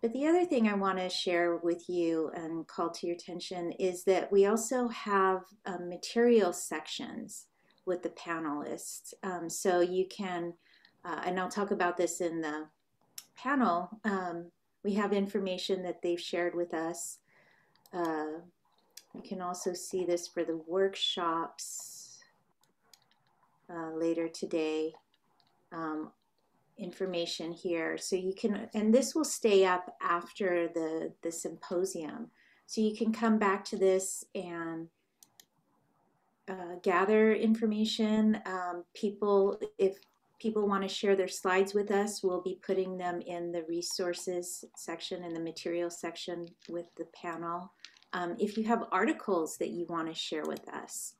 But the other thing I want to share with you and call to your attention is that we also have material sections with the panelists. So you can, and I'll talk about this in the panel, we have information that they've shared with us. You can also see this for the workshops later today. Information here, so you can, and this will stay up after the symposium, so you can come back to this and gather information. If people want to share their slides with us, we'll be putting them in the resources section and the materials section with the panel. If you have articles that you want to share with us,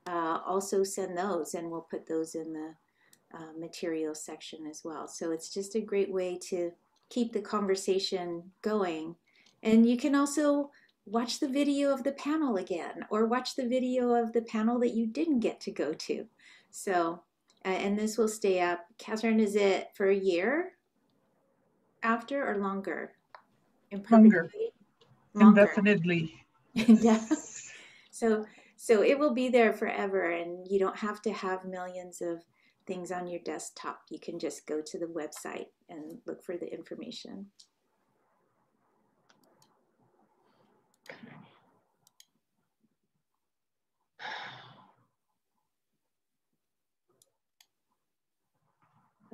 also send those and we'll put those in the materials section as well. So it's just a great way to keep the conversation going. And you can also watch the video of the panel again, or watch the video of the panel that you didn't get to go to. So, and this will stay up. Catherine, is it for a year after or longer? In Longer. perpetuity? Longer. Indefinitely. So it will be there forever, and you don't have to have millions of things on your desktop. You can just go to the website and look for the information.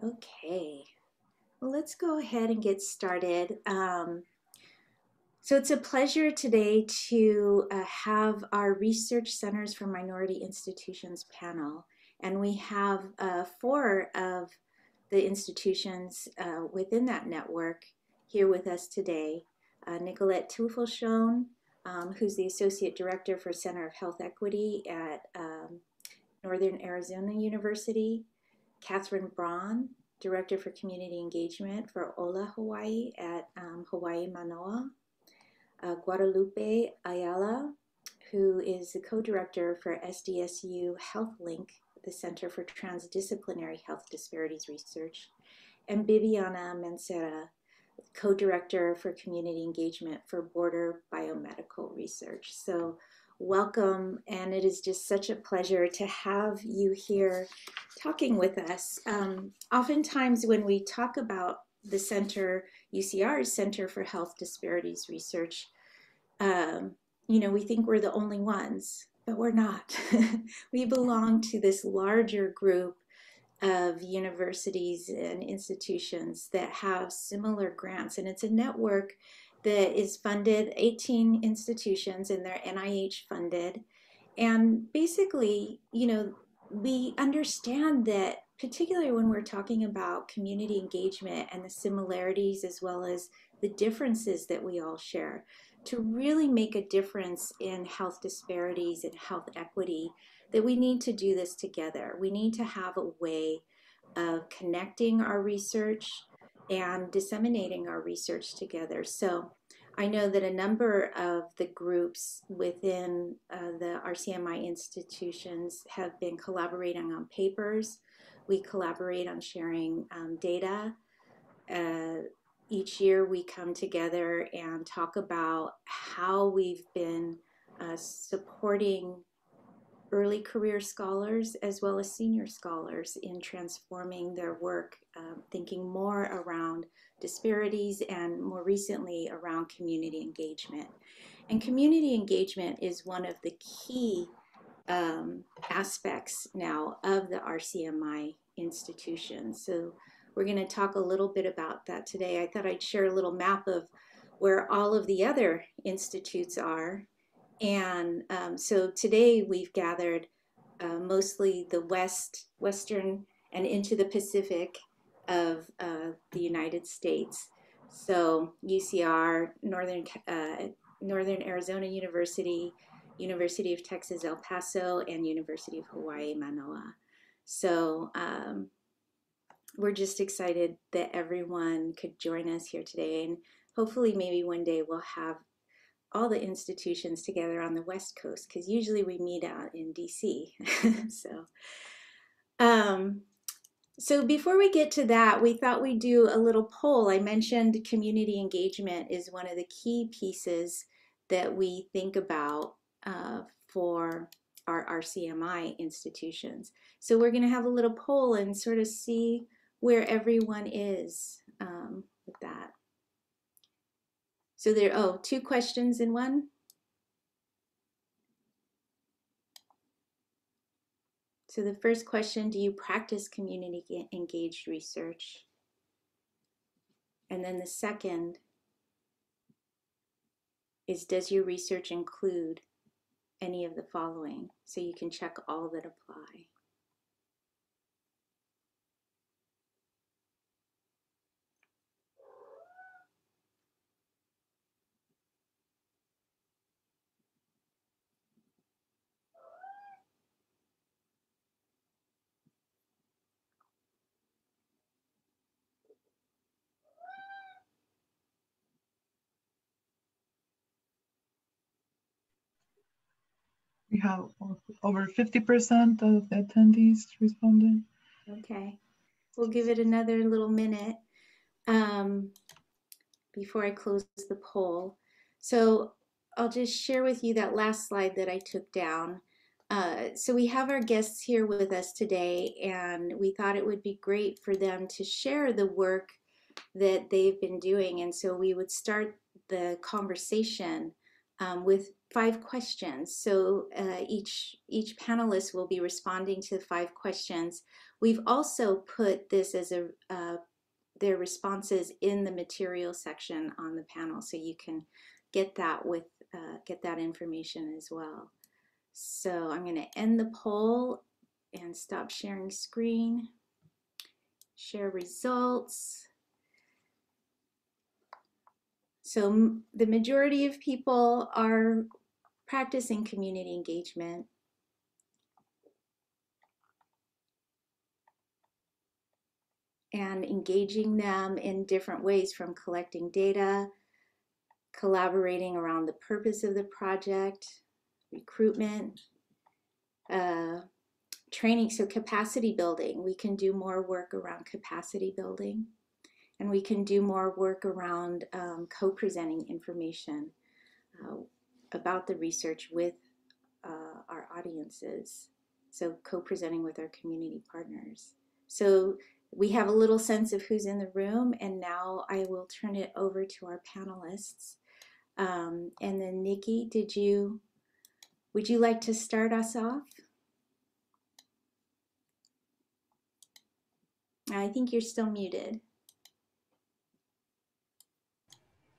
Okay, well, let's go ahead and get started. So it's a pleasure today to have our Research Centers for Minority Institutions panel. And we have 4 of the institutions within that network here with us today. Nicolette Teufelschoen, who's the Associate Director for Center of Health Equity at Northern Arizona University. Catherine Braun, Director for Community Engagement for OLA Hawaii at Hawaii Manoa. Guadalupe Ayala, who is the co-director for SDSU Health Link, the Center for Transdisciplinary Health Disparities Research, and Bibiana Mancera, co-director for community engagement for Border Biomedical Research. So welcome, and it is just such a pleasure to have you here talking with us. Oftentimes when we talk about the center, UCR's Center for Health Disparities Research, we think we're the only ones, but we're not. We belong to this larger group of universities and institutions that have similar grants, and it's a network that is funded, 18 institutions, and they're NIH funded. And basically, we understand that, particularly when we're talking about community engagement and the similarities as well as the differences that we all share, to really make a difference in health disparities and health equity, that we need to do this together. We need to have a way of connecting our research and disseminating our research together. So I know that a number of the groups within the RCMI institutions have been collaborating on papers. We collaborate on sharing data. Each year we come together and talk about how we've been supporting early career scholars as well as senior scholars in transforming their work, thinking more around disparities and more recently around community engagement. And community engagement is one of the key aspects now of the RCMI institution. So we're going to talk a little bit about that today. I thought I'd share a little map of where all of the other institutes are. And so today we've gathered mostly the western and into the Pacific of the United States. So UCR, Northern Arizona University, University of Texas El Paso, and University of Hawaii Manoa. So we're just excited that everyone could join us here today, and hopefully maybe one day we'll have all the institutions together on the West Coast, because usually we meet out in DC. So before we get to that, we thought we'd do a little poll. I mentioned community engagement is one of the key pieces that we think about for our RCMI institutions. So we're going to have a little poll and sort of see where everyone is with that. So there, oh, 2 questions in one. So the first question, do you practice community engaged research? And then the second is, does your research include any of the following? So you can check all that apply. We have over 50% of the attendees responding. Okay, we'll give it another little minute before I close the poll. So I'll just share with you that last slide that I took down. So we have our guests here with us today, and we thought it would be great for them to share the work that they've been doing. And so we would start the conversation with 5 questions. So each panelist will be responding to 5 questions. We've also put this as their responses in the material section on the panel, so you can get that with get that information as well. So I'm going to end the poll and stop sharing screen. Share results. So the majority of people are practicing community engagement. And engaging them in different ways, from collecting data, collaborating around the purpose of the project, recruitment, training, so capacity building. We can do more work around capacity building, and we can do more work around co-presenting information about the research with our audiences, so co-presenting with our community partners. So we have a little sense of who's in the room, and now I will turn it over to our panelists. And then Nikki, would you like to start us off? I think you're still muted.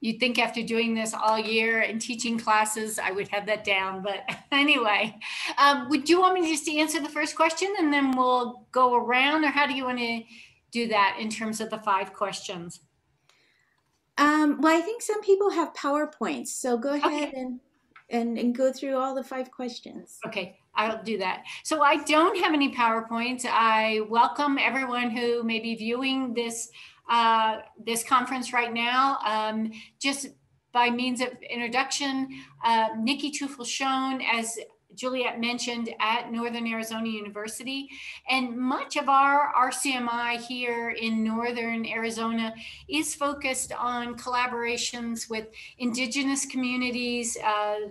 You'd think after doing this all year and teaching classes, I would have that down. But anyway, would you want me just to answer the first question and then we'll go around, or how do you want to do that in terms of the 5 questions? Well, I think some people have PowerPoints, so go ahead and go through all the 5 questions. Okay, I'll do that. So I don't have any PowerPoints. I welcome everyone who may be viewing this this conference right now. Just by means of introduction, Nikki Tufel-Schoen, as Juliet mentioned, at Northern Arizona University, and much of our RCMI here in Northern Arizona is focused on collaborations with indigenous communities,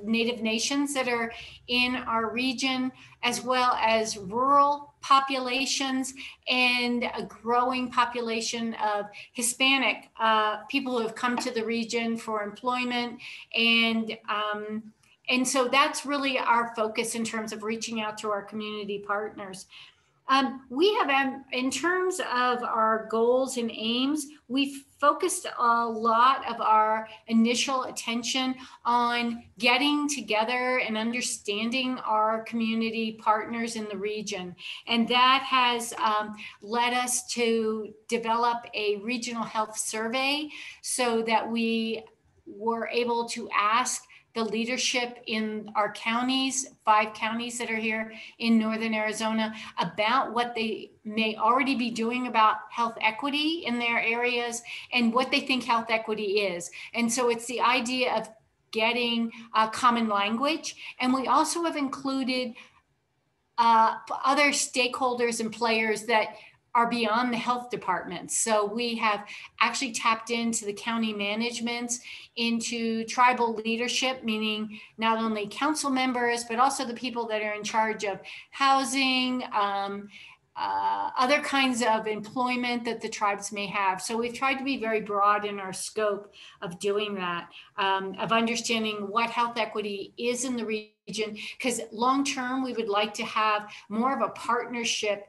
Native nations that are in our region, as well as rural populations and a growing population of Hispanic people who have come to the region for employment. And so that's really our focus in terms of reaching out to our community partners. We have, in terms of our goals and aims, we've focused a lot of our initial attention on getting together and understanding our community partners in the region. And that has led us to develop a regional health survey so that we were able to ask the leadership in our counties, 5 counties that are here in Northern Arizona, about what they may already be doing about health equity in their areas and what they think health equity is. And so it's the idea of getting a common language. And we also have included other stakeholders and players that are beyond the health departments. So we have actually tapped into the county managements, into tribal leadership, meaning not only council members, but also the people that are in charge of housing, other kinds of employment that the tribes may have. So we've tried to be very broad in our scope of doing that, of understanding what health equity is in the region, because long-term, we would like to have more of a partnership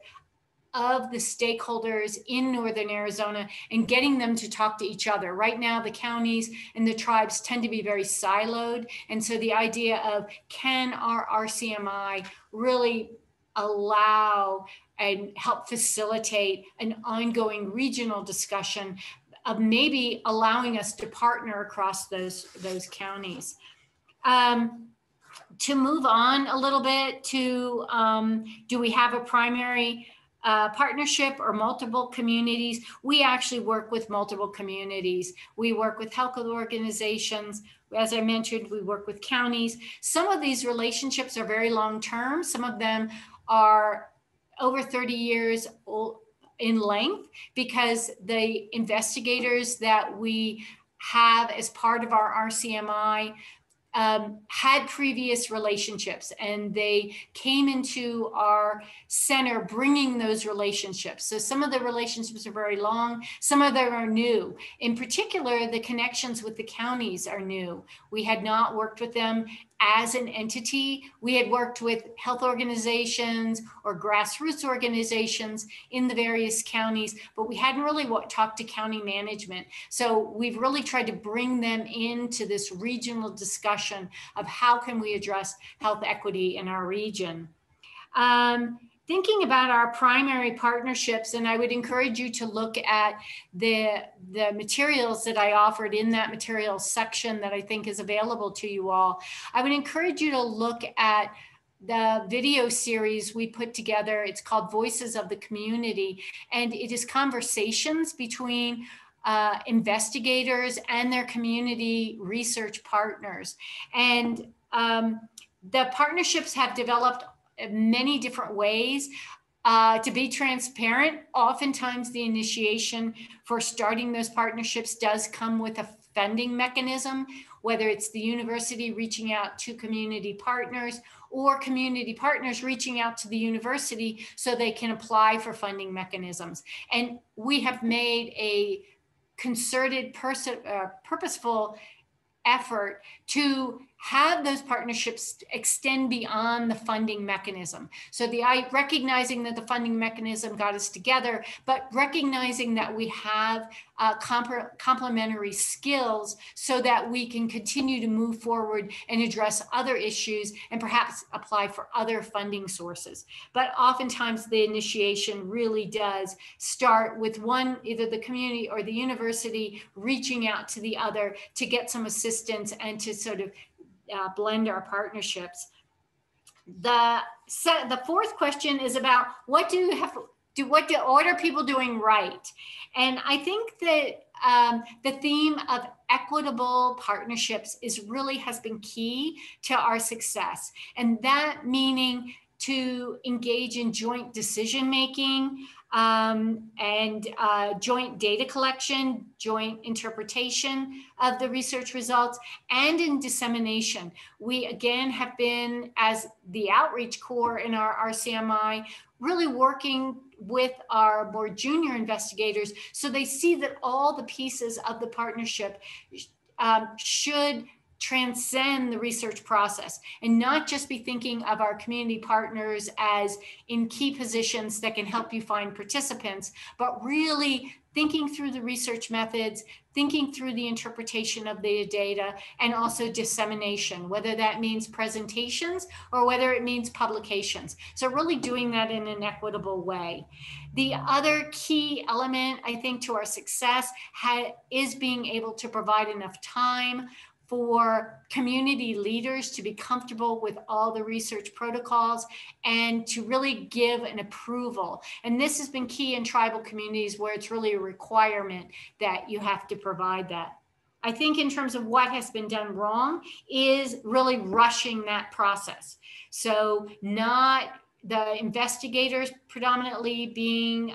of the stakeholders in Northern Arizona and getting them to talk to each other. Right now, the counties and the tribes tend to be very siloed. And so the idea of, can our RCMI really allow and help facilitate an ongoing regional discussion of maybe allowing us to partner across those counties. To move on a little bit to, do we have a primary partnership or multiple communities? We actually work with multiple communities. We work with health organizations. As I mentioned, we work with counties. Some of these relationships are very long-term. Some of them are over 30 years old in length, because the investigators that we have as part of our RCMI had previous relationships, and they came into our center bringing those relationships. So some of the relationships are very long, some of them are new. In particular, the connections with the counties are new. We had not worked with them as an entity. We had worked with health organizations or grassroots organizations in the various counties, but we hadn't really talked to county management. So we've really tried to bring them into this regional discussion of how can we address health equity in our region. Thinking about our primary partnerships, and I would encourage you to look at the materials that I offered in that materials section that I think is available to you all. I would encourage you to look at the video series we put together. It's called Voices of the Community, and it is conversations between investigators and their community research partners. And the partnerships have developed many different ways. To be transparent, oftentimes the initiation for starting those partnerships does come with a funding mechanism, whether it's the university reaching out to community partners or community partners reaching out to the university so they can apply for funding mechanisms. And we have made a concerted, purposeful effort to have those partnerships extend beyond the funding mechanism. So recognizing that the funding mechanism got us together, but recognizing that we have complementary skills so that we can continue to move forward and address other issues and perhaps apply for other funding sources. But oftentimes the initiation really does start with one, either the community or the university reaching out to the other to get some assistance and to sort of blend our partnerships. The fourth question is about what are people doing right? And I think that the theme of equitable partnerships has been key to our success. And that meaning to engage in joint decision making, and joint data collection, joint interpretation of the research results, and in dissemination. We again have been, as the outreach core in our RCMI, really working with our more junior investigators so they see that all the pieces of the partnership should transcend the research process and not just be thinking of our community partners as in key positions that can help you find participants, but really thinking through the research methods, thinking through the interpretation of the data, and also dissemination, whether that means presentations or whether it means publications. So really doing that in an equitable way. The other key element, I think, to our success is being able to provide enough time for community leaders to be comfortable with all the research protocols and to really give an approval. And this has been key in tribal communities where it's really a requirement that you have to provide that. I think in terms of what has been done wrong is really rushing that process. So not the investigators predominantly being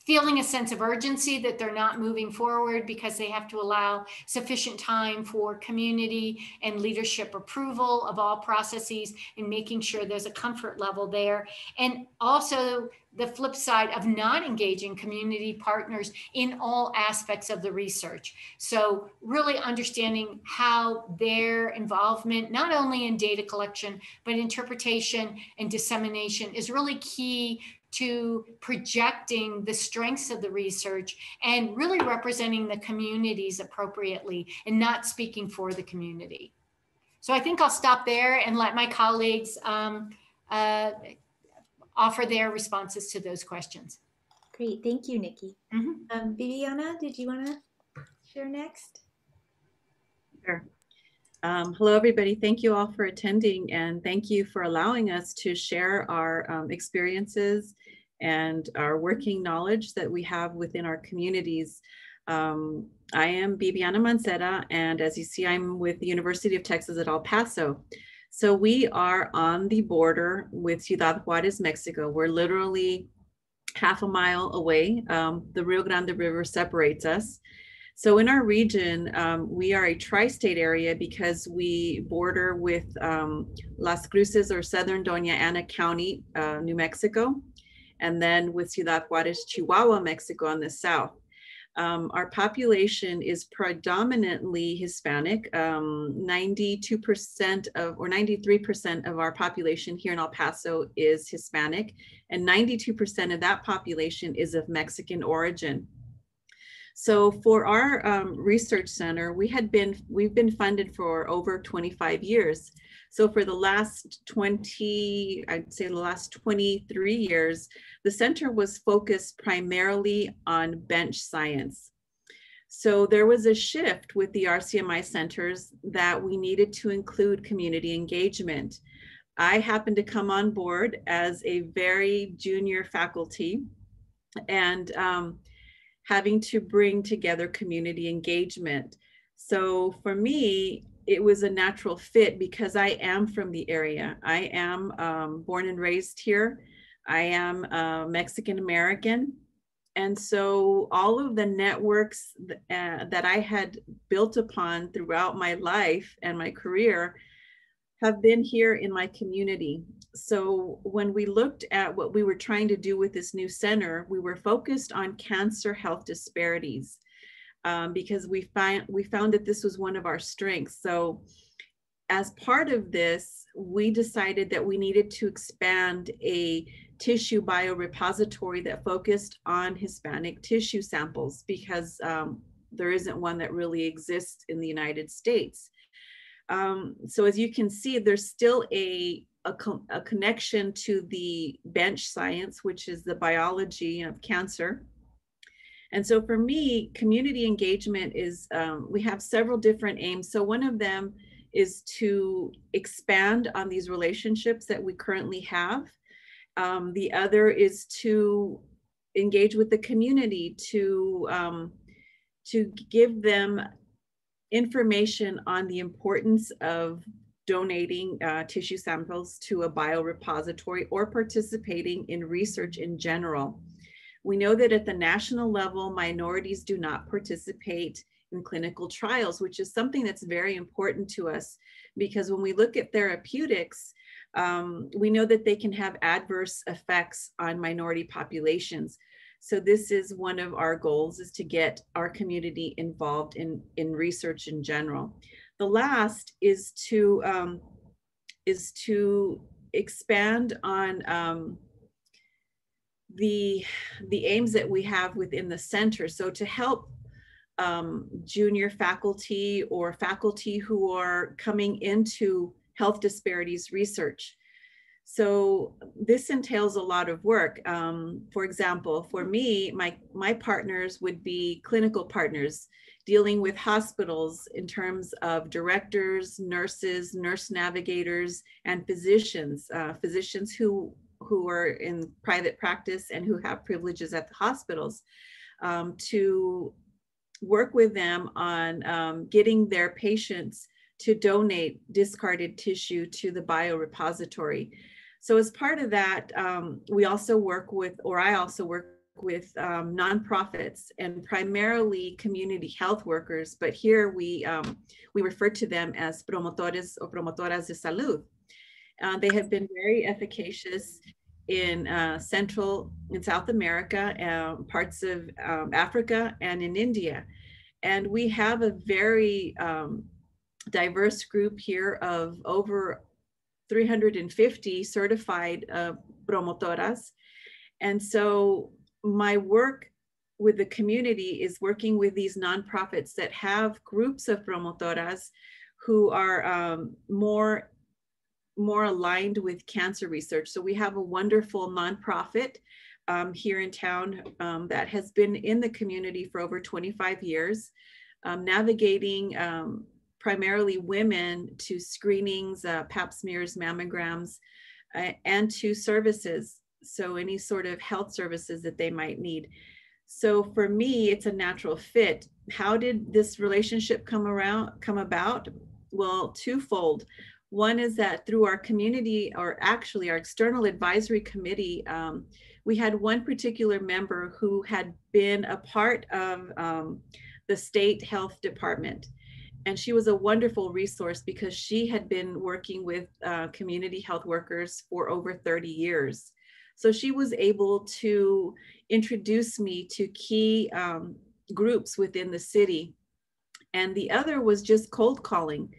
feeling a sense of urgency that they're not moving forward because they have to allow sufficient time for community and leadership approval of all processes and making sure there's a comfort level there. And also the flip side of not engaging community partners in all aspects of the research. So really understanding how their involvement, not only in data collection, but interpretation and dissemination is really key to projecting the strengths of the research and really representing the communities appropriately and not speaking for the community. So I think I'll stop there and let my colleagues offer their responses to those questions. Great, thank you, Nikki. Viviana, did you want to share next? Sure. Hello, everybody. Thank you all for attending, and thank you for allowing us to share our experiences and our working knowledge that we have within our communities. I am Viviana Mancera, and as you see, I'm with the University of Texas at El Paso. So we are on the border with Ciudad Juarez, Mexico. We're literally half a mile away. The Rio Grande River separates us. So in our region, we are a tri-state area because we border with Las Cruces or Southern Doña Ana County, New Mexico, and then with Ciudad Juarez, Chihuahua, Mexico on the south. Our population is predominantly Hispanic. 92% of, or 93% of our population here in El Paso is Hispanic, and 92% of that population is of Mexican origin. So for our research center, we've been funded for over 25 years. So for the last 23 years, the center was focused primarily on bench science. So there was a shift with the RCMI centers that we needed to include community engagement. I happened to come on board as a very junior faculty, and having to bring together community engagement. So for me, it was a natural fit because I am from the area. I am born and raised here. I am Mexican American. And so all of the networks that I had built upon throughout my life and my career have been here in my community. So when we looked at what we were trying to do with this new center, we were focused on cancer health disparities because we found that this was one of our strengths. So as part of this, we decided that we needed to expand a tissue biorepository that focused on Hispanic tissue samples because there isn't one that really exists in the United States. So as you can see, there's still a connection to the bench science, which is the biology of cancer. And so for me, community engagement is, we have several different aims. So one of them is to expand on these relationships that we currently have. The other is to engage with the community, to give them information on the importance of donating tissue samples to a biorepository or participating in research in general. We know that at the national level, minorities do not participate in clinical trials, which is something that's very important to us because when we look at therapeutics, we know that they can have adverse effects on minority populations. So this is one of our goals, is to get our community involved in research in general. The last is to expand on the aims that we have within the center. So to help junior faculty or faculty who are coming into health disparities research. So this entails a lot of work. For example, for me, my partners would be clinical partners dealing with hospitals in terms of directors, nurses, nurse navigators, and physicians, physicians who are in private practice and who have privileges at the hospitals, to work with them on getting their patients to donate discarded tissue to the biorepository. So as part of that, we also work with, or I also work with nonprofits and primarily community health workers, but here we refer to them as promotores or promotoras de salud. They have been very efficacious in Central and South America, parts of Africa, and in India. And we have a very diverse group here of over 350 certified promotoras. And so my work with the community is working with these nonprofits that have groups of promotoras who are more aligned with cancer research. So we have a wonderful nonprofit here in town that has been in the community for over 25 years, navigating primarily women to screenings, pap smears, mammograms, and to services. So any sort of health services that they might need. So for me, it's a natural fit. How did this relationship come about? Well, twofold. One is that through our community, or actually our external advisory committee, we had one particular member who had been a part of the state health department. And she was a wonderful resource because she had been working with community health workers for over 30 years. So she was able to introduce me to key groups within the city. And the other was just cold calling.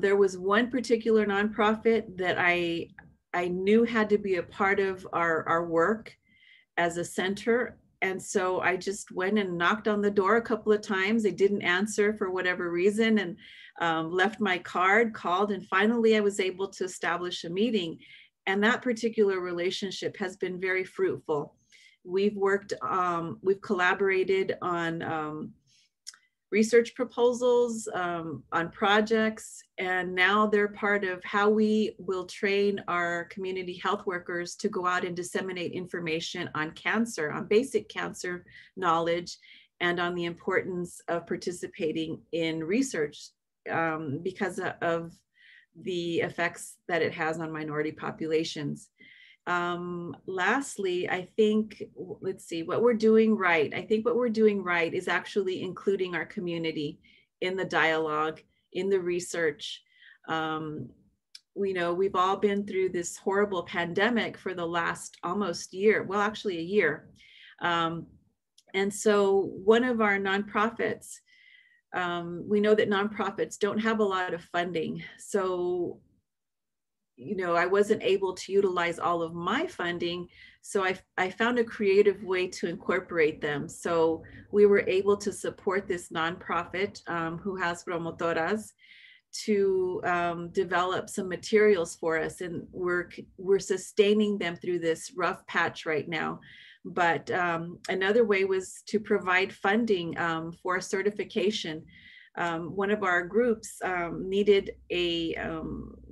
There was one particular nonprofit that I knew had to be a part of our work as a center. And so I just went and knocked on the door a couple of times. They didn't answer for whatever reason, and left my card, called, and finally I was able to establish a meeting. And that particular relationship has been very fruitful. We've worked, we've collaborated on research proposals, on projects, and now they're part of how we will train our community health workers to go out and disseminate information on cancer, on basic cancer knowledge, and on the importance of participating in research because of the effects that it has on minority populations. Lastly, I think, let's see, what we're doing right. I think what we're doing right is actually including our community in the dialogue, in the research. We know we've all been through this horrible pandemic for the last almost year, well, actually a year. And so one of our nonprofits, we know that nonprofits don't have a lot of funding. So I wasn't able to utilize all of my funding. So I found a creative way to incorporate them. So we were able to support this nonprofit who has promotoras to develop some materials for us. And we're sustaining them through this rough patch right now. But another way was to provide funding for a certification. One of our groups needed a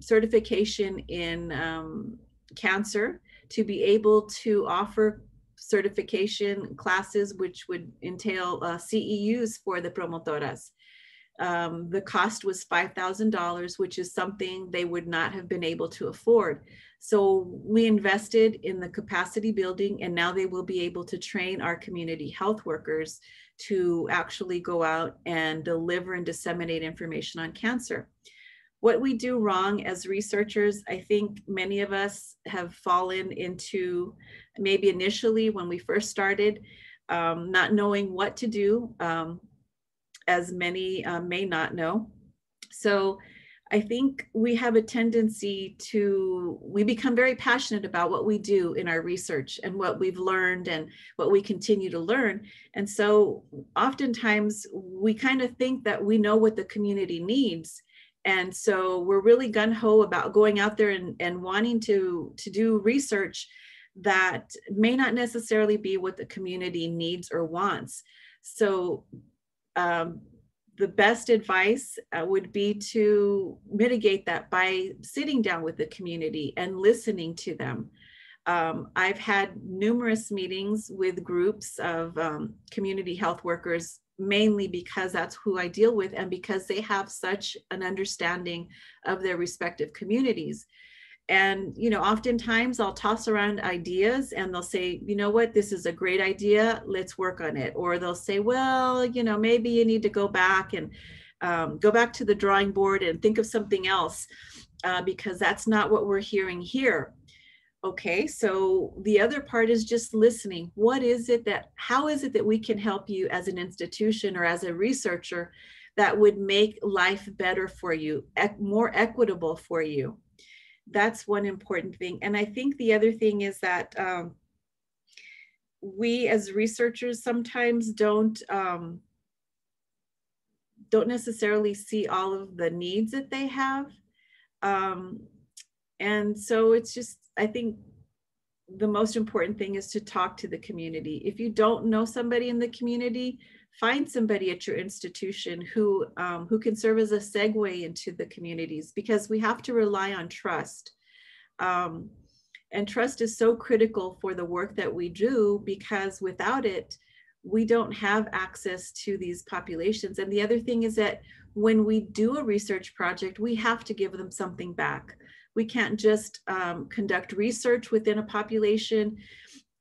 certification in cancer to be able to offer certification classes, which would entail CEUs for the promotoras. The cost was $5,000, which is something they would not have been able to afford. So we invested in the capacity building, and now they will be able to train our community health workers to actually go out and deliver and disseminate information on cancer. What we do wrong as researchers, I think many of us have fallen into, maybe initially when we first started, not knowing what to do, as many may not know. So I think we have a tendency we become very passionate about what we do in our research and what we've learned and what we continue to learn. And so oftentimes we kind of think that we know what the community needs. And so we're really gung-ho about going out there and wanting to do research that may not necessarily be what the community needs or wants. So the best advice would be to mitigate that by sitting down with the community and listening to them. I've had numerous meetings with groups of community health workers, mainly because that's who I deal with and because they have such an understanding of their respective communities. And, you know, oftentimes I'll toss around ideas and they'll say, you know what, this is a great idea, let's work on it. Or they'll say, well, you know, maybe you need to go back and go back to the drawing board and think of something else because that's not what we're hearing here. Okay, so the other part is just listening. What is it that, how is it that we can help you as an institution or as a researcher that would make life better for you, more equitable for you? That's one important thing. And I think the other thing is that we as researchers sometimes don't necessarily see all of the needs that they have. And so it's just, I think the most important thing is to talk to the community. If you don't know somebody in the community, find somebody at your institution who can serve as a segue into the communities, because we have to rely on trust. And trust is so critical for the work that we do, because without it, we don't have access to these populations. And the other thing is that when we do a research project, we have to give them something back. We can't just conduct research within a population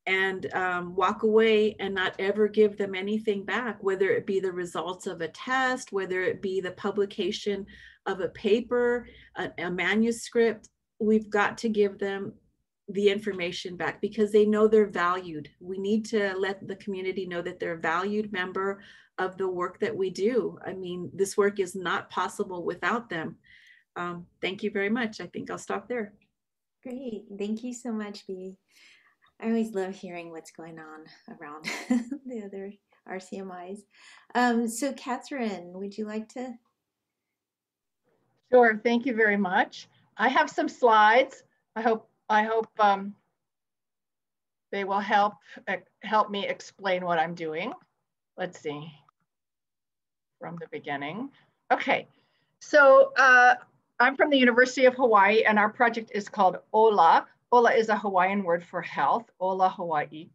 and walk away and not ever give them anything back, whether it be the results of a test, whether it be the publication of a paper, a manuscript. We've got to give them the information back because they know they're valued. We need to let the community know that they're a valued member of the work that we do. I mean, this work is not possible without them. Thank you very much. I think I'll stop there. Great. Thank you so much, Bea. I always love hearing what's going on around the other RCMIs. So Catherine, would you like to? Sure, thank you very much. I have some slides. I hope they will help me explain what I'm doing. Let's see, from the beginning. Okay, so I'm from the University of Hawaii, and our project is called OLA. OLA is a Hawaiian word for health, OLA Hawaii.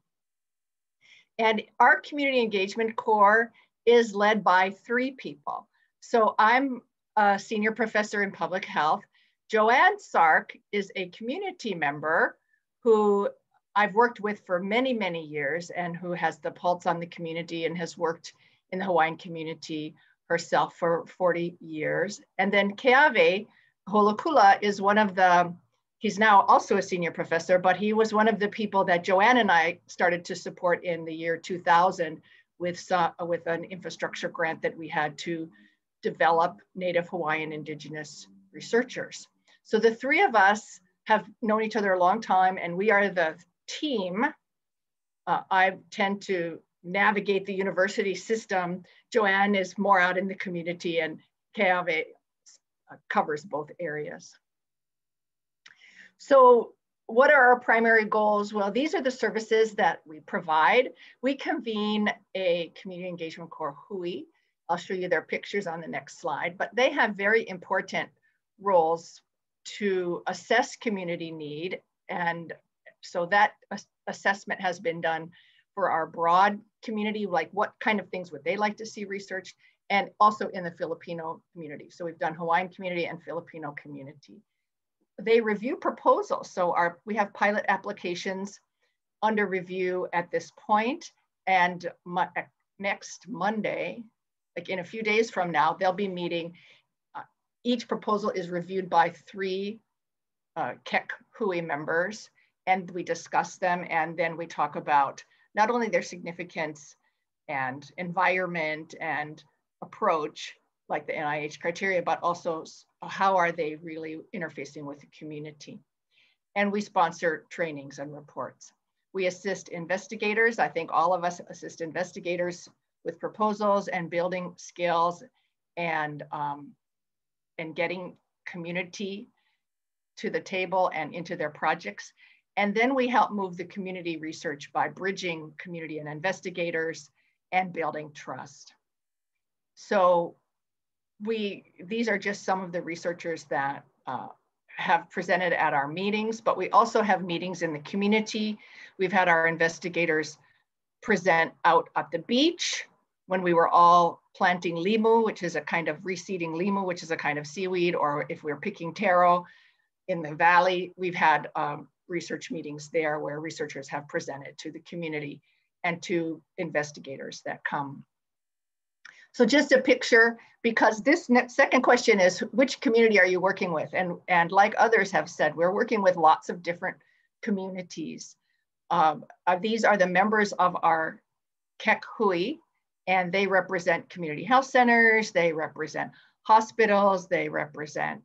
And our community engagement core is led by 3 people. So I'm a senior professor in public health. Joanne Sark is a community member who I've worked with for many, many years and who has the pulse on the community and has worked in the Hawaiian community herself for 40 years. And then Keawe Holokula is one of the, he's now also a senior professor, but he was one of the people that Joanne and I started to support in the year 2000 with an infrastructure grant that we had to develop Native Hawaiian Indigenous researchers. So the 3 of us have known each other a long time, and we are the team. I tend to navigate the university system. Joanne is more out in the community, and Keawe covers both areas. So what are our primary goals? Well, these are the services that we provide. We convene a community engagement core hui. I'll show you their pictures on the next slide, but they have very important roles to assess community need. And so that assessment has been done for our broad community, like what kind of things would they like to see researched, and also in the Filipino community. So we've done Hawaiian community and Filipino community. They review proposals. So we have pilot applications under review at this point, and next Monday, like in a few days from now, they'll be meeting. Each proposal is reviewed by 3 KEC Hui members, and we discuss them, and then we talk about not only their significance and environment and approach, like the NIH criteria, but also how are they really interfacing with the community. And we sponsor trainings and reports. We assist investigators. I think all of us assist investigators with proposals and building skills and getting community to the table and into their projects. And then we help move the community research by bridging community and investigators and building trust. So these are just some of the researchers that have presented at our meetings, but we also have meetings in the community. We've had our investigators present out at the beach when we were all planting limu, which is a kind of reseeding limu, which is a kind of seaweed, or if we're picking taro in the valley, we've had research meetings there where researchers have presented to the community and to investigators that come. So just a picture, because this second question is, which community are you working with? And like others have said, we're working with lots of different communities. These are the members of our Keck Hui, and they represent community health centers, they represent hospitals, they represent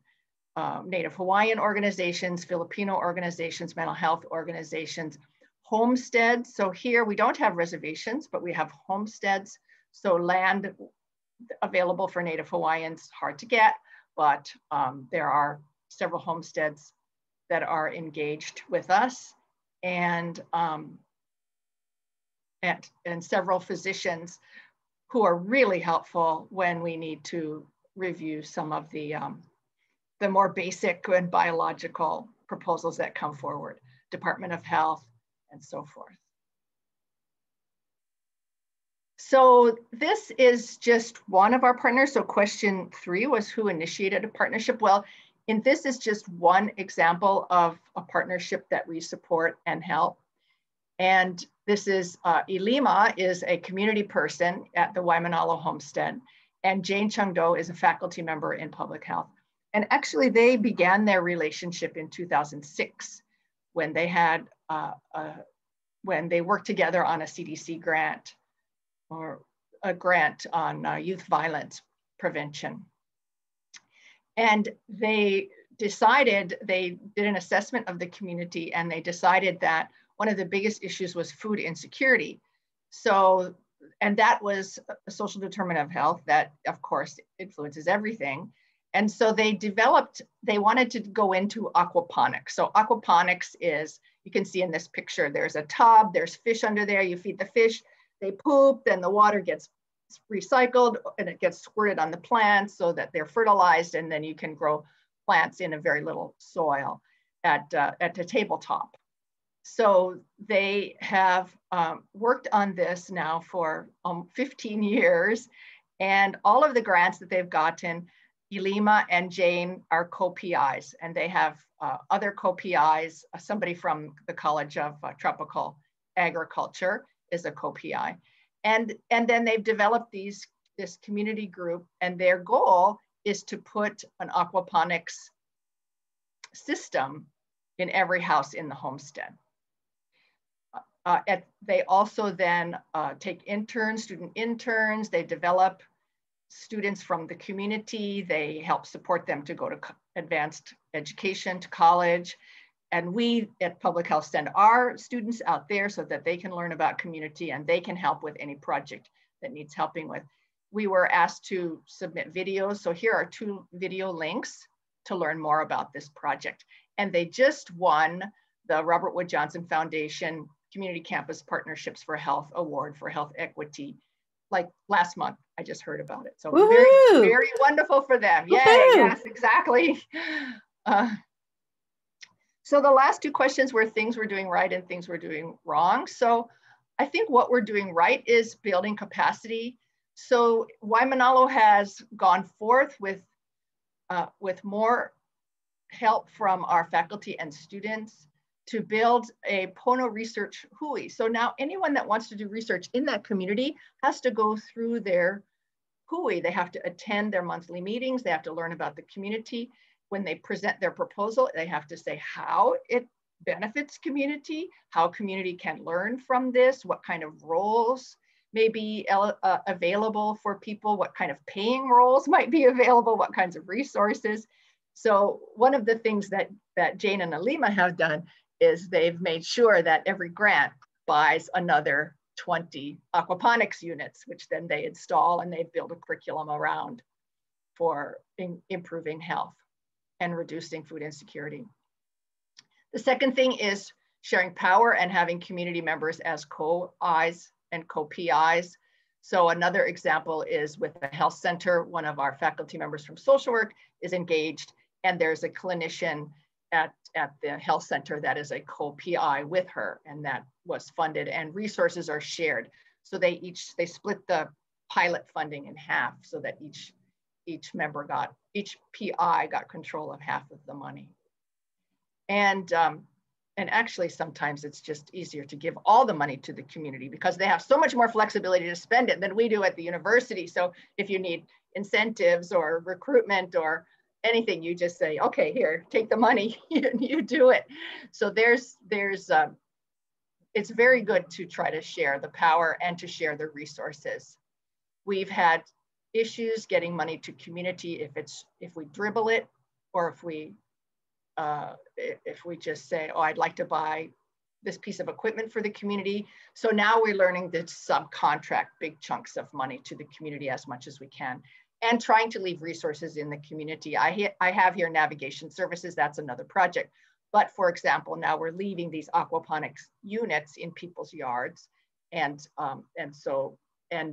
Native Hawaiian organizations, Filipino organizations, mental health organizations, homesteads. So here we don't have reservations, but we have homesteads. So land available for Native Hawaiians, hard to get, but there are several homesteads that are engaged with us, and several physicians who are really helpful when we need to review some of the more basic and biological proposals that come forward, Department of Health and so forth. So this is just one of our partners. So question 3 was who initiated a partnership? Well, this is just one example of a partnership that we support and help. And this is, Ilima is a community person at the Waimanalo Homestead, and Jane Chung-Do is a faculty member in public health. And actually they began their relationship in 2006 when they had, when they worked together on a CDC grant, or a grant on youth violence prevention. And they decided, they did an assessment of the community, and they decided that one of the biggest issues was food insecurity. So, and that was a social determinant of health that of course influences everything. And so they developed, they wanted to go into aquaponics. So aquaponics is, you can see in this picture, there's a tub, there's fish under there, you feed the fish, they poop, then the water gets recycled and it gets squirted on the plants so that they're fertilized, and then you can grow plants in a very little soil at the tabletop. So they have worked on this now for 15 years, and all of the grants that they've gotten, Ilima and Jane are co-PIs, and they have other co-PIs. Somebody from the College of Tropical Agriculture is a co-PI. And then they've developed this community group, and their goal is to put an aquaponics system in every house in the homestead. They also then take interns, student interns, they develop students from the community, they help support them to go to advanced education, to college. And we at Public Health send our students out there so that they can learn about community and they can help with any project that needs helping with. We were asked to submit videos. So here are 2 video links to learn more about this project. And they just won the Robert Wood Johnson Foundation Community Campus Partnerships for Health Award for Health Equity. Like last month, I just heard about it. So very, very wonderful for them. Yay, yes, exactly. So the last 2 questions were things we're doing right and things we're doing wrong. So I think what we're doing right is building capacity. So Waimanalo has gone forth with more help from our faculty and students to build a Pono Research Hui. So now anyone that wants to do research in that community has to go through their Hui. They have to attend their monthly meetings. They have to learn about the community. When they present their proposal, they have to say how it benefits community, how community can learn from this, what kind of roles may be available for people, what kind of paying roles might be available, what kinds of resources. So one of the things that Jane and Ilima have done is they've made sure that every grant buys another 20 aquaponics units, which then they install and they build a curriculum around for improving health and reducing food insecurity. The second thing is sharing power and having community members as co-Is and co-PIs. So another example is with the health center, one of our faculty members from social work is engaged And there's a clinician at the health center that is a co-PI with her, and that was funded, and resources are shared. So they split the pilot funding in half so that each PI got control of half of the money. And actually sometimes it's just easier to give all the money to the community because they have so much more flexibility to spend it than we do at the university. So if you need incentives or recruitment or anything, you just say, okay, here, take the money, you do it. So it's very good to try to share the power and to share the resources. We've had issues getting money to community if we dribble it, or if we just say, oh, I'd like to buy this piece of equipment for the community. So now we're learning to subcontract big chunks of money to the community as much as we can, and trying to leave resources in the community. I have here navigation services, that's another project. But for example, now we're leaving these aquaponics units in people's yards. And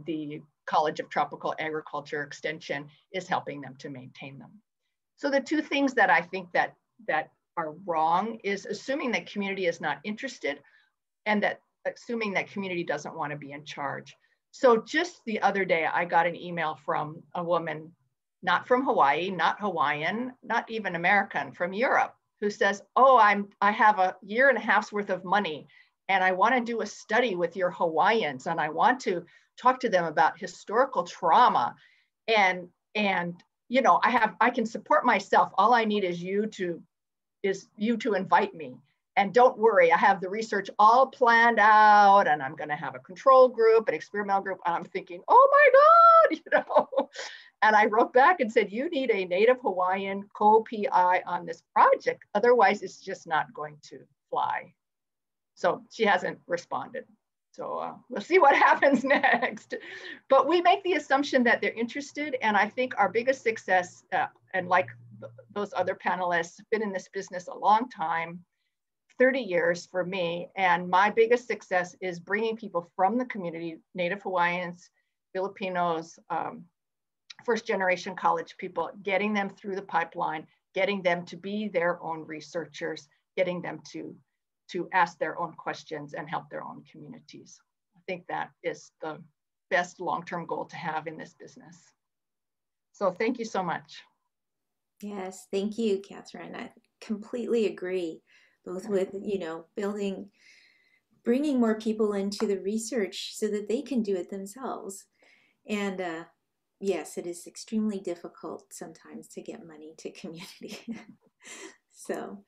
the College of Tropical Agriculture Extension is helping them to maintain them. So the two things that I think that are wrong is assuming that community is not interested, and that assuming that community doesn't want to be in charge. So just the other day, I got an email from a woman, not from Hawaii, not Hawaiian, not even American, from Europe, who says, oh, I have a year and a half's worth of money, and I want to do a study with your Hawaiians, and I want to talk to them about historical trauma. And you know, I can support myself. All I need is you to invite me. And don't worry, I have the research all planned out, and I'm going to have a control group, an experimental group. And I'm thinking, oh my God, you know. And I wrote back and said, you need a Native Hawaiian co-PI on this project. Otherwise, it's just not going to fly. So she hasn't responded. So we'll see what happens next. But we make the assumption that they're interested. And I think our biggest success, and like those other panelists, been in this business a long time, 30 years for me. And my biggest success is bringing people from the community, Native Hawaiians, Filipinos, first generation college people, getting them through the pipeline, getting them to be their own researchers, getting them to ask their own questions and help their own communities. I think that is the best long-term goal to have in this business. So thank you so much. Yes, thank you, Catherine. I completely agree, both with, you know, bringing more people into the research so that they can do it themselves. And yes, it is extremely difficult sometimes to get money to community. So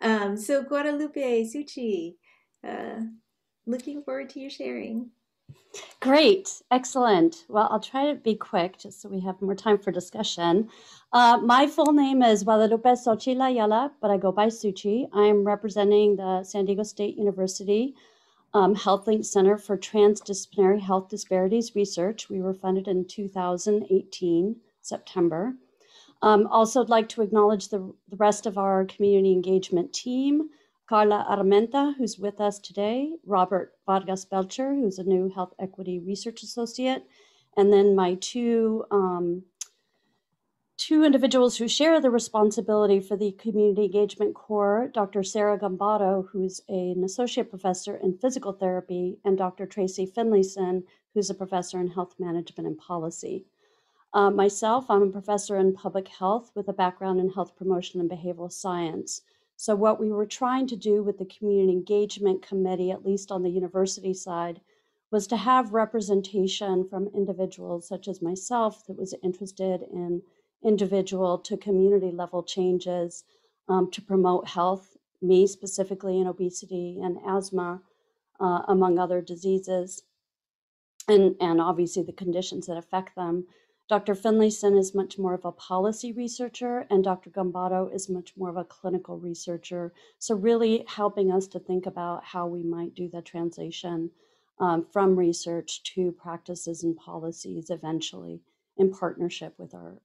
Guadalupe, Suchi, looking forward to your sharing. Great, excellent. Well, I'll try to be quick just so we have more time for discussion. My full name is Guadalupe Xochitl Ayala, but I go by Suchi. I'm representing the San Diego State University Health Link Center for Transdisciplinary Health Disparities Research. We were funded in 2018, September. Also, I'd like to acknowledge the rest of our community engagement team, Carla Armenta, who's with us today, Robert Vargas Belcher, who's a new Health Equity Research Associate, and then my two individuals who share the responsibility for the Community Engagement Core, Dr. Sarah Gambato, who's an associate professor in physical therapy, and Dr. Tracy Finlayson, who's a professor in health management and policy. Myself, I'm a professor in public health with a background in health promotion and behavioral science. So what we were trying to do with the Community Engagement Committee, at least on the university side, was to have representation from individuals such as myself that was interested in individual to community level changes to promote health, me specifically in obesity and asthma, among other diseases, and obviously the conditions that affect them. Dr. Finlayson is much more of a policy researcher, and Dr. Gambato is much more of a clinical researcher. So really helping us to think about how we might do the translation from research to practices and policies eventually in partnership with our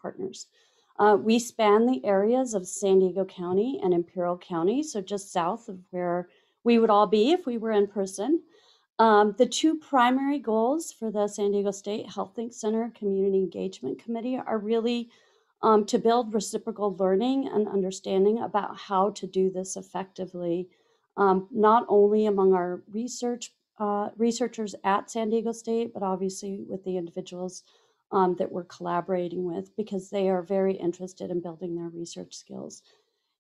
partners. We span the areas of San Diego County and Imperial County, so just south of where we would all be if we were in person. The two primary goals for the San Diego State Health Link Center Community Engagement Committee are really to build reciprocal learning and understanding about how to do this effectively, not only among our researchers at San Diego State, but obviously with the individuals that we're collaborating with, because they are very interested in building their research skills.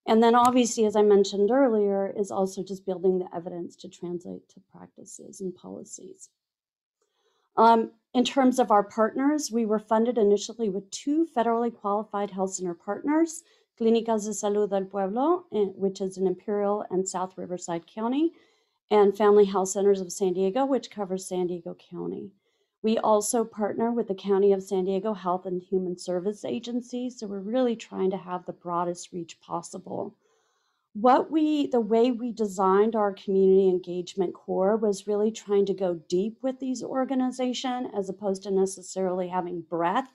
And then obviously, as I mentioned earlier, is also just building the evidence to translate to practices and policies. In terms of our partners, we were funded initially with 2 federally qualified health center partners, Clínicas de Salud del Pueblo, which is in Imperial and South Riverside County, and Family Health Centers of San Diego, which covers San Diego County. We also partner with the County of San Diego Health and Human Service Agency, so we're really trying to have the broadest reach possible. The way we designed our community engagement core was really trying to go deep with these organizations as opposed to necessarily having breadth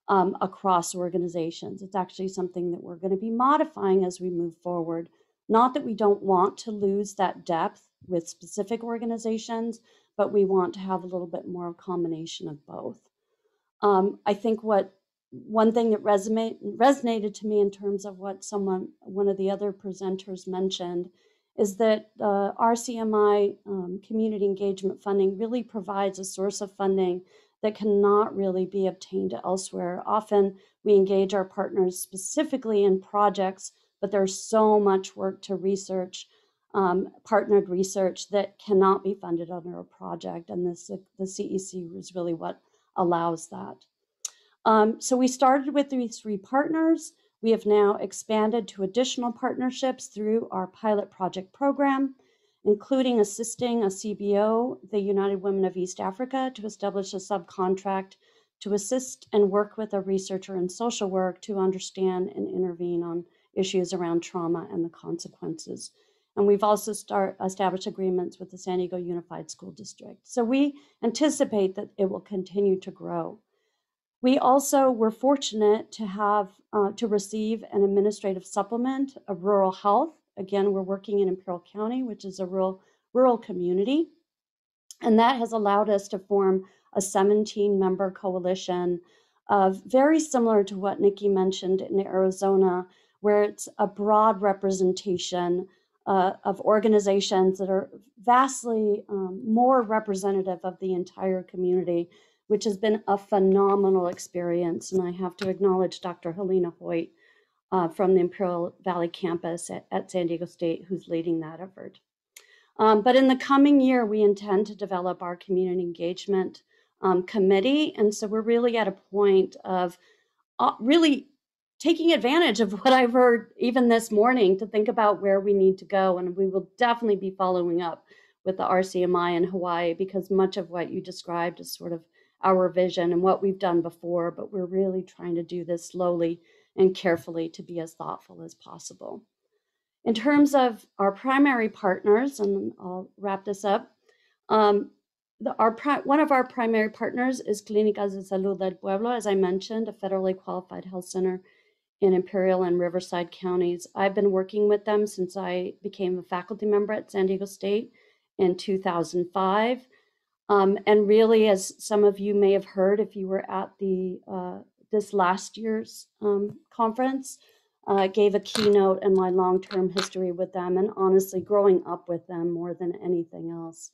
across organizations. It's actually something that we're going to be modifying as we move forward. Not that we don't want to lose that depth with specific organizations, but we want to have a little bit more combination of both. I think one thing that resonated to me in terms of what one of the other presenters mentioned is that RCMI community engagement funding really provides a source of funding that cannot really be obtained elsewhere. Often we engage our partners specifically in projects, but there's so much work to research, partnered research that cannot be funded under a project, and the CEC is really what allows that. So we started with these 3 partners. We have now expanded to additional partnerships through our pilot project program, including assisting a CBO, the United Women of East Africa, to establish a subcontract to assist and work with a researcher in social work to understand and intervene on issues around trauma and the consequences. And we've also established agreements with the San Diego Unified School District. So we anticipate that it will continue to grow. We also were fortunate to have to receive an administrative supplement of rural health. Again, we're working in Imperial County, which is a rural community. And that has allowed us to form a 17-member coalition very similar to what Nikki mentioned in Arizona, where it's a broad representation of organizations that are vastly more representative of the entire community, which has been a phenomenal experience. And I have to acknowledge Dr. Helena Hoyt from the Imperial Valley campus at San Diego State, who's leading that effort. But in the coming year, we intend to develop our community engagement committee. And so we're really at a point of really taking advantage of what I've heard even this morning to think about where we need to go. And we will definitely be following up with the RCMI in Hawaii, because much of what you described is sort of our vision and what we've done before, but we're really trying to do this slowly and carefully to be as thoughtful as possible. In terms of our primary partners, and I'll wrap this up, one of our primary partners is Clínicas de Salud del Pueblo, as I mentioned, a federally qualified health center in Imperial and Riverside counties. I've been working with them since I became a faculty member at San Diego State in 2005. And really, as some of you may have heard, if you were at this last year's conference, gave a keynote in my long-term history with them, and honestly, growing up with them more than anything else.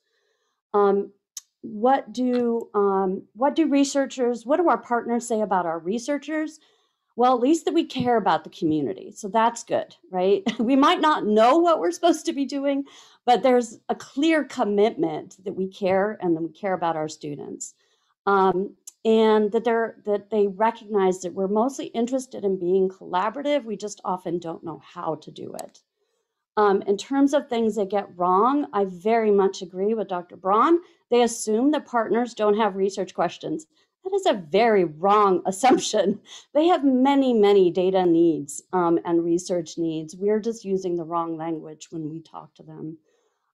What do our partners say about our researchers? Well, at least that we care about the community. So that's good, right? We might not know what we're supposed to be doing, but there's a clear commitment that we care, and that we care about our students. And that they recognize that we're mostly interested in being collaborative. We just often don't know how to do it. In terms of things they get wrong, I very much agree with Dr. Braun. They assume that partners don't have research questions. That is a very wrong assumption. They have many, many data needs and research needs. We're just using the wrong language when we talk to them.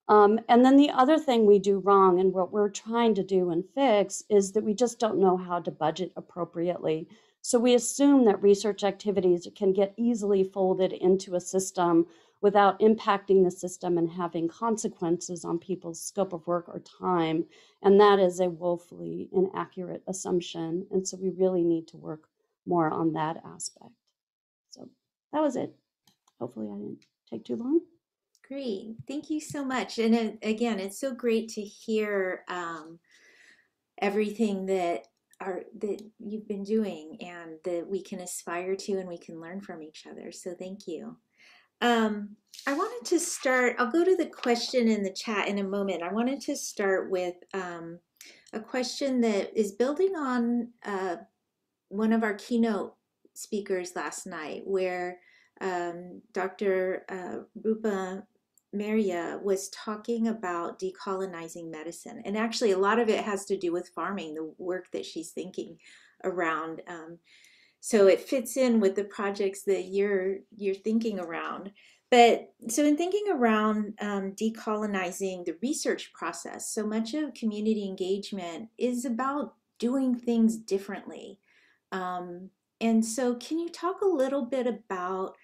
And then the other thing we do wrong, and what we're trying to do and fix, is that we just don't know how to budget appropriately. So we assume that research activities can get easily folded into a system without impacting the system and having consequences on people's scope of work or time. And that is a woefully inaccurate assumption. And so we really need to work more on that aspect. So that was it. Hopefully I didn't take too long. Great. Thank you so much. And again, it's so great to hear everything that you've been doing and that we can aspire to and we can learn from each other. So thank you. I wanted to start, I'll go to the question in the chat in a moment. I wanted to start with a question that is building on one of our keynote speakers last night, where Dr. Rupa Maria was talking about decolonizing medicine. And actually, a lot of it has to do with farming, the work that she's thinking around. So it fits in with the projects that you're thinking around. But so in thinking around decolonizing the research process, so much of community engagement is about doing things differently. And so can you talk a little bit about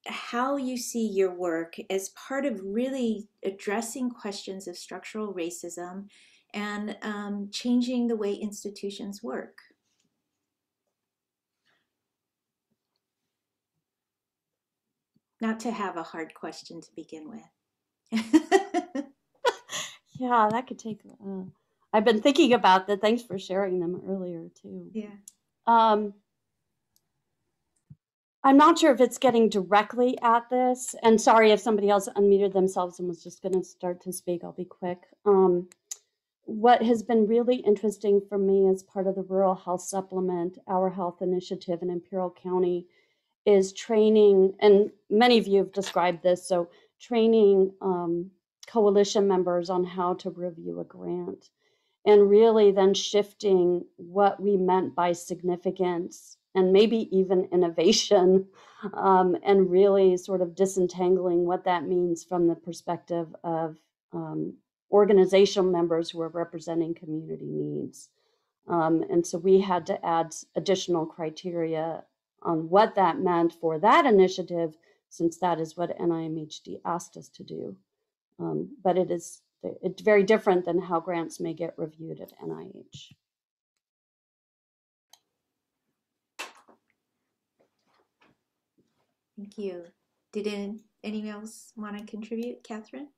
how you see your work as part of really addressing questions of structural racism and changing the way institutions work? Not to have a hard question to begin with. Yeah, that could take, I've been thinking about that. Thanks for sharing them earlier too. Yeah. I'm not sure if it's getting directly at this, and sorry if somebody else unmuted themselves and was just going to start to speak. I'll be quick. What has been really interesting for me as part of the Rural Health Supplement, Our Health Initiative in Imperial County, is training, and many of you have described this, so training coalition members on how to review a grant, and really then shifting what we meant by significance and maybe even innovation, and really sort of disentangling what that means from the perspective of organizational members who are representing community needs. And so we had to add additional criteria on what that meant for that initiative, since that is what NIMHD asked us to do. But it's very different than how grants may get reviewed at NIH. Thank you. Did anyone else want to contribute, Catherine?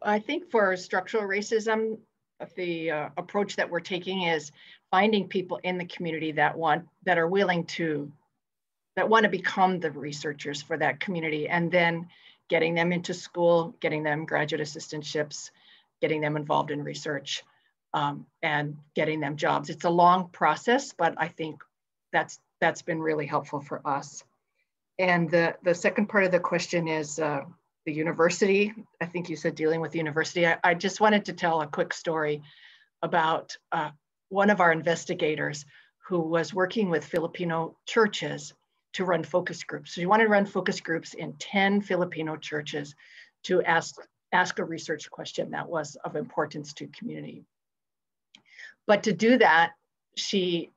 I think for structural racism, the approach that we're taking is finding people in the community that want to become the researchers for that community, and then getting them into school, getting them graduate assistantships, getting them involved in research, and getting them jobs. It's a long process, but I think that's been really helpful for us. And the second part of the question is the university. I think you said dealing with the university. I just wanted to tell a quick story about one of our investigators who was working with Filipino churches to run focus groups. So she wanted to run focus groups in 10 Filipino churches to ask a research question that was of importance to community. But to do that, she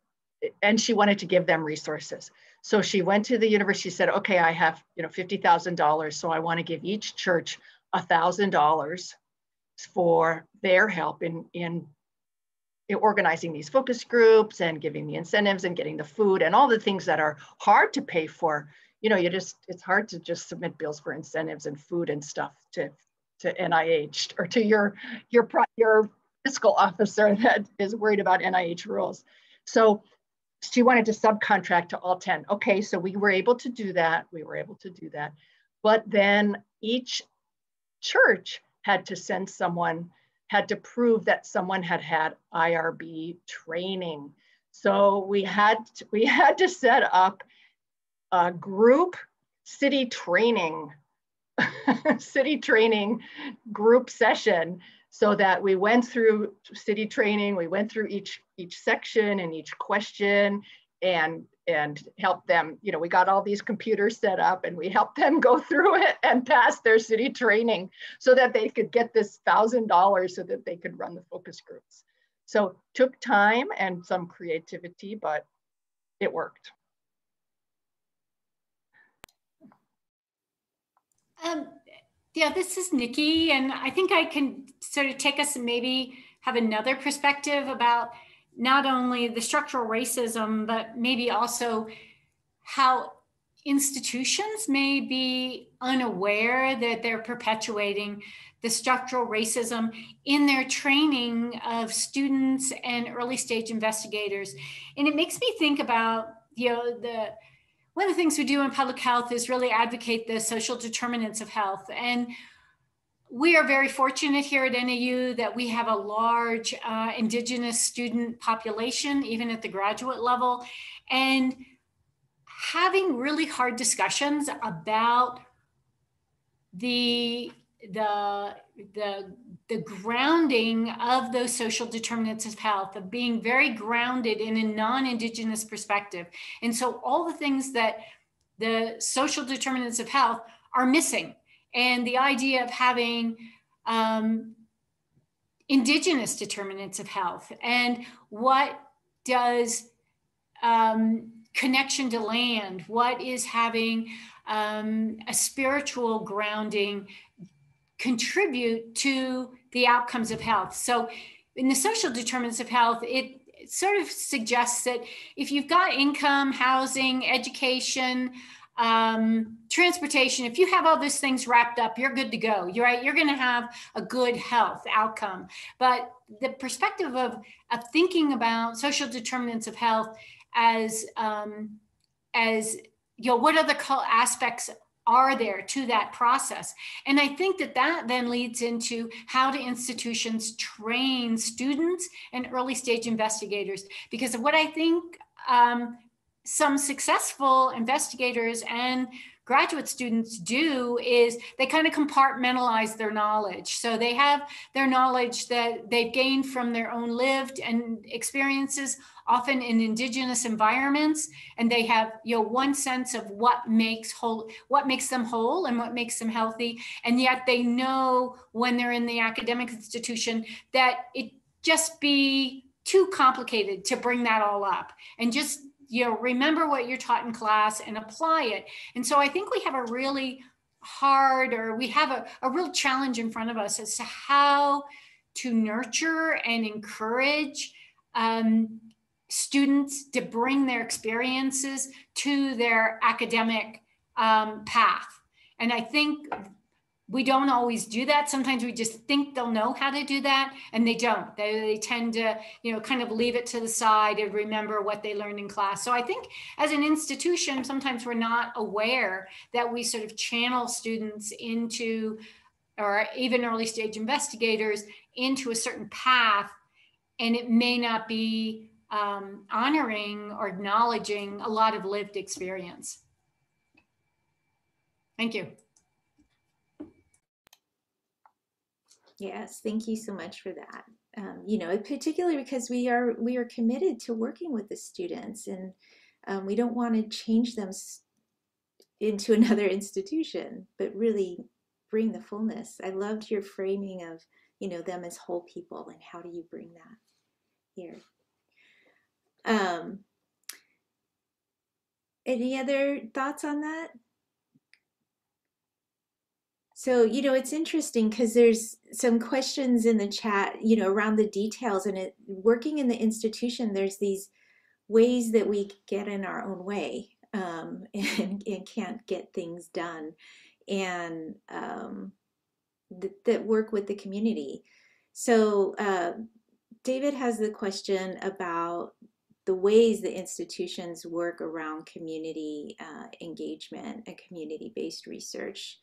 wanted to give them resources. So she went to the university, said, okay, I have $50,000, so I want to give each church $1,000 for their help in organizing these focus groups and giving the incentives and getting the food and all the things that are hard to pay for. It's hard to just submit bills for incentives and food and stuff to NIH or to your fiscal officer that is worried about NIH rules. So she wanted to subcontract to all 10. Okay, so we were able to do that. But then each church had to prove that someone had had IRB training. So we had to set up a group city training group session, so that we went through city training, we went through each section and each question and helped them, we got all these computers set up and we helped them go through it and pass their city training so that they could get this $1,000 so that they could run the focus groups. So took time and some creativity, but it worked. Yeah, this is Nikki, and I think I can sort of take us and maybe have another perspective about, not only the structural racism, but maybe also how institutions may be unaware that they're perpetuating the structural racism in their training of students and early stage investigators. And it makes me think about, one of the things we do in public health is really advocate the social determinants of health. And we are very fortunate here at NAU that we have a large Indigenous student population, even at the graduate level. And having really hard discussions about the grounding of those social determinants of health, of being very grounded in a non-Indigenous perspective. And so all the things that the social determinants of health are missing, and the idea of having Indigenous determinants of health, and what does connection to land, what is having a spiritual grounding contribute to the outcomes of health. So in the social determinants of health, it sort of suggests that if you've got income, housing, education, transportation, if you have all those things wrapped up, you're good to go. You're right. You're going to have a good health outcome. But the perspective of thinking about social determinants of health as what other aspects are there to that process? And I think that then leads into how do institutions train students and early stage investigators? Because of what I think some successful investigators and graduate students do is they kind of compartmentalize their knowledge. So they have their knowledge that they've gained from their own lived and experiences, often in Indigenous environments, and they have one sense of what makes them whole and what makes them healthy. And yet they know when they're in the academic institution that it just be too complicated to bring that all up, and just remember what you're taught in class and apply it. And so I think we have a really a real challenge in front of us as to how to nurture and encourage students to bring their experiences to their academic path. And I think we don't always do that. Sometimes we just think they'll know how to do that, and they don't. They tend to, kind of leave it to the side and remember what they learned in class. So I think as an institution, sometimes we're not aware that we sort of channel students into, or even early stage investigators, into a certain path, and it may not be honoring or acknowledging a lot of lived experience. Thank you. Yes, thank you so much for that. Particularly because we are committed to working with the students, and we don't want to change them into another institution, but really bring the fullness. I loved your framing of, them as whole people, and how do you bring that here? Any other thoughts on that? So, it's interesting because there's some questions in the chat, around the details, and working in the institution, there's these ways that we get in our own way and can't get things done, and that work with the community. So David has the question about the ways the institutions work around community engagement and community-based research,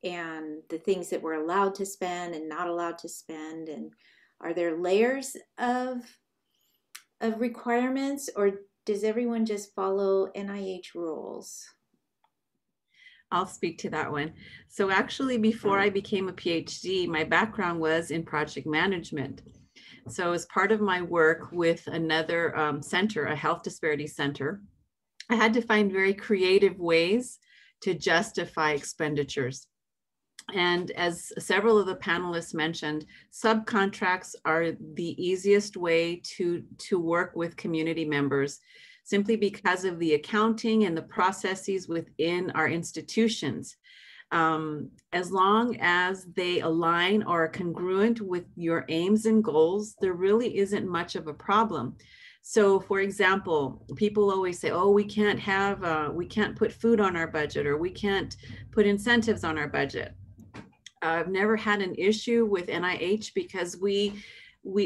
and the things that we're allowed to spend and not allowed to spend. And are there layers of requirements, or does everyone just follow NIH rules? I'll speak to that one. So actually, before I became a PhD, my background was in project management. So as part of my work with another center, a health disparity center, I had to find very creative ways to justify expenditures. And as several of the panelists mentioned, subcontracts are the easiest way to work with community members, simply because of the accounting and the processes within our institutions. As long as they align or are congruent with your aims and goals, there really isn't much of a problem. So for example, people always say, oh, we can't put food on our budget, or we can't put incentives on our budget. I've never had an issue with NIH because we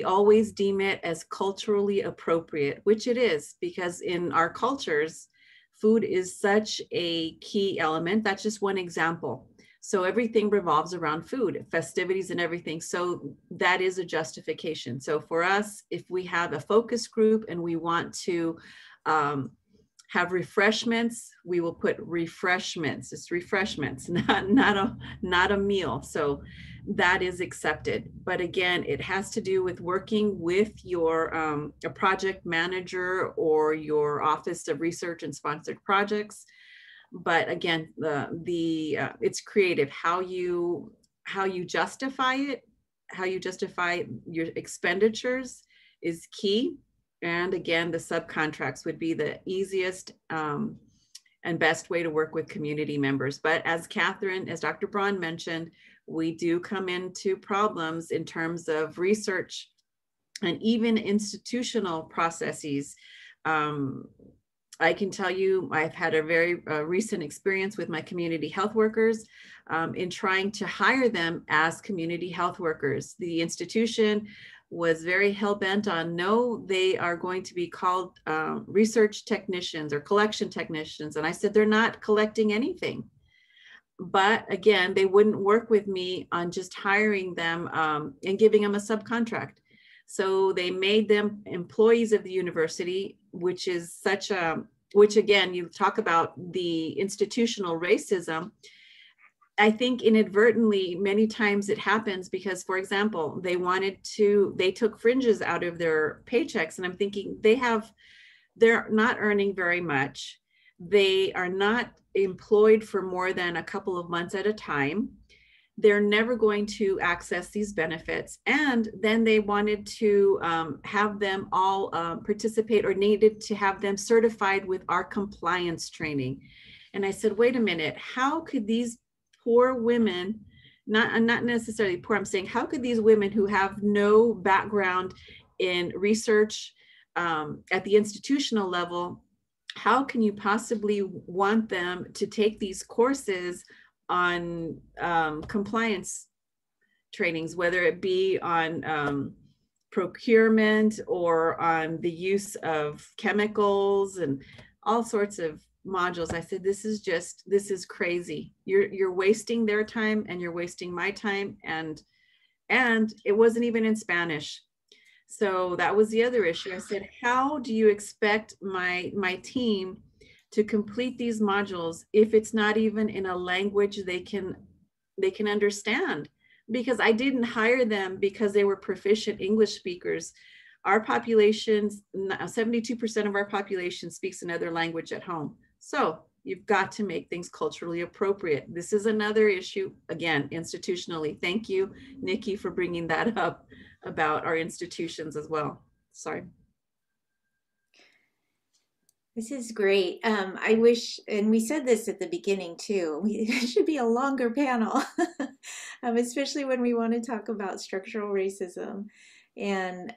always deem it as culturally appropriate, which it is, because in our cultures, food is such a key element. That's just one example. So everything revolves around food, festivities and everything. So that is a justification. So for us, if we have a focus group and we want to have refreshments, we will put refreshments. It's refreshments, not a meal. So that is accepted. But again, it has to do with working with your a project manager or your Office of Research and Sponsored Projects. But again, it's creative. How you justify it, how you justify your expenditures is key. And again, the subcontracts would be the easiest and best way to work with community members. But as Dr. Braun mentioned, we do come into problems in terms of research and even institutional processes. I can tell you, I've had a very recent experience with my community health workers in trying to hire them as community health workers. The institution was very hell-bent on, no, they are going to be called research technicians or collection technicians. And I said, they're not collecting anything. But again, they wouldn't work with me on just hiring them and giving them a subcontract. So they made them employees of the university, which is which again, you talk about the institutional racism. I think inadvertently, many times it happens because, for example, they took fringes out of their paychecks, and I'm thinking they're not earning very much. They are not employed for more than a couple of months at a time. They're never going to access these benefits. And then they wanted to have them all participate, or needed to have them certified with our compliance training. And I said, wait a minute, how could these poor women, not necessarily poor, I'm saying, how could these women who have no background in research at the institutional level, how can you possibly want them to take these courses on compliance trainings, whether it be on procurement or on the use of chemicals and all sorts of modules? I said, this is crazy. You're wasting their time and you're wasting my time. And it wasn't even in Spanish. So that was the other issue. I said, how do you expect my team to complete these modules if it's not even in a language they can understand? Because I didn't hire them because they were proficient English speakers. Our populations, 72% of our population speaks another language at home. So you've got to make things culturally appropriate. This is another issue, again, institutionally. Thank you, Nikki, for bringing that up about our institutions as well. Sorry. This is great. I wish, and we said this at the beginning too, it should be a longer panel, especially when we want to talk about structural racism. And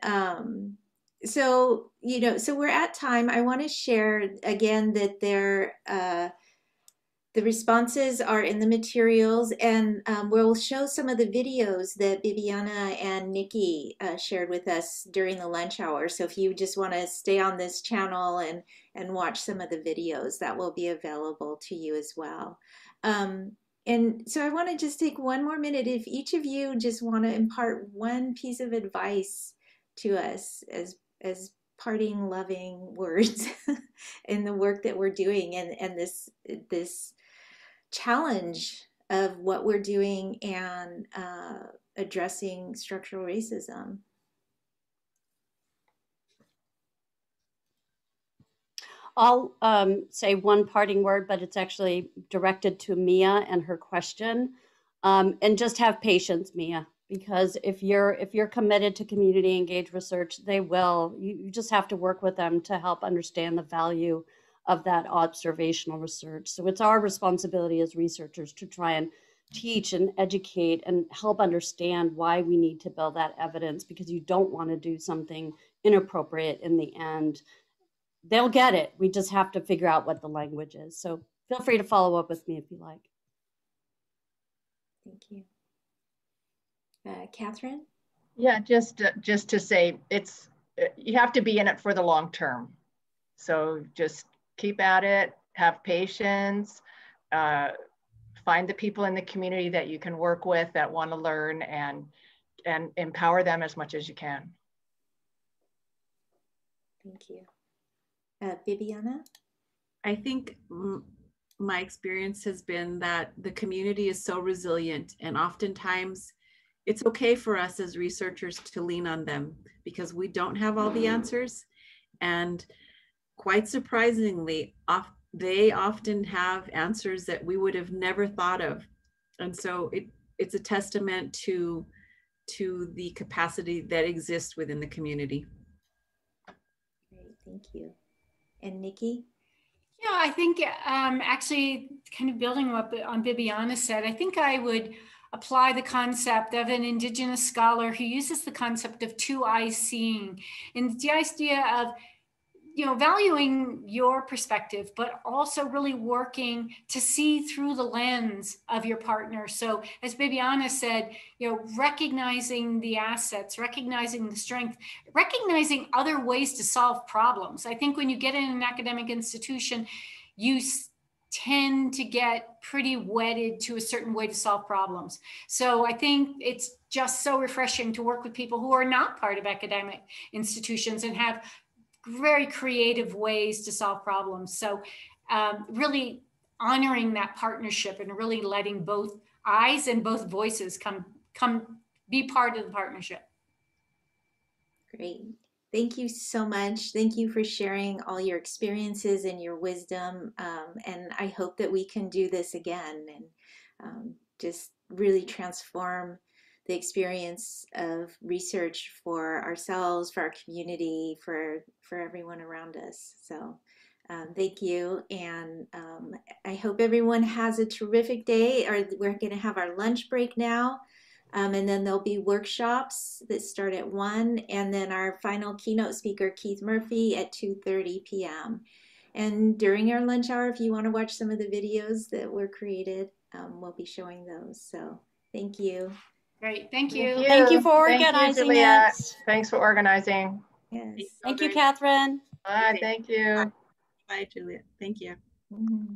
so we're at time. I want to share again that the responses are in the materials, and we'll show some of the videos that Bibiana and Nikki shared with us during the lunch hour. So if you just want to stay on this channel and watch some of the videos, that will be available to you as well. And so I want to just take one more minute. If each of you just want to impart one piece of advice to us as parting loving words in the work that we're doing and this challenge of what we're doing and addressing structural racism. I'll say one parting word, but it's actually directed to Mia and her question. And just have patience, Mia, because if you're committed to community engaged research, they will. You just have to work with them to help understand the value of that observational research. So it's our responsibility as researchers to try and teach and educate and help understand why we need to build that evidence, because you don't want to do something inappropriate in the end. They'll get it. We just have to figure out what the language is. So feel free to follow up with me if you like. Thank you. Catherine? Yeah, just to say, it's you have to be in it for the long term. So just keep at it, have patience, find the people in the community that you can work with that want to learn, and empower them as much as you can. Thank you. Bibiana? I think my experience has been that the community is so resilient, and oftentimes it's okay for us as researchers to lean on them because we don't have all the answers. And quite surprisingly, they often have answers that we would have never thought of. And so it's a testament to the capacity that exists within the community. Great, thank you. And Nikki? Yeah, I think actually kind of building up on Bibiana said, I think I would apply the concept of an Indigenous scholar who uses the concept of two eyes seeing, and the idea of, you know, valuing your perspective, but also really working to see through the lens of your partner. So as Bibiana said, you know, recognizing the assets, recognizing the strength, recognizing other ways to solve problems. I think when you get in an academic institution, you tend to get pretty wedded to a certain way to solve problems. So I think it's just so refreshing to work with people who are not part of academic institutions and have very creative ways to solve problems. So really honoring that partnership and really letting both eyes and both voices come be part of the partnership. Great. Thank you so much. Thank you for sharing all your experiences and your wisdom. And I hope that we can do this again and just really transform the experience of research for ourselves, for our community, for everyone around us. So thank you. And I hope everyone has a terrific day. We're going to have our lunch break now. And then there'll be workshops that start at 1, and then our final keynote speaker, Keith Murphy, at 2:30 p.m. And during our lunch hour, if you want to watch some of the videos that were created, we'll be showing those. So thank you. Great, thank you. Thank you for organizing Thank you, Juliet. it. Thanks for organizing. Yes. Thank you, Catherine. Bye, thank you. Bye, Juliet. Thank you. Mm-hmm.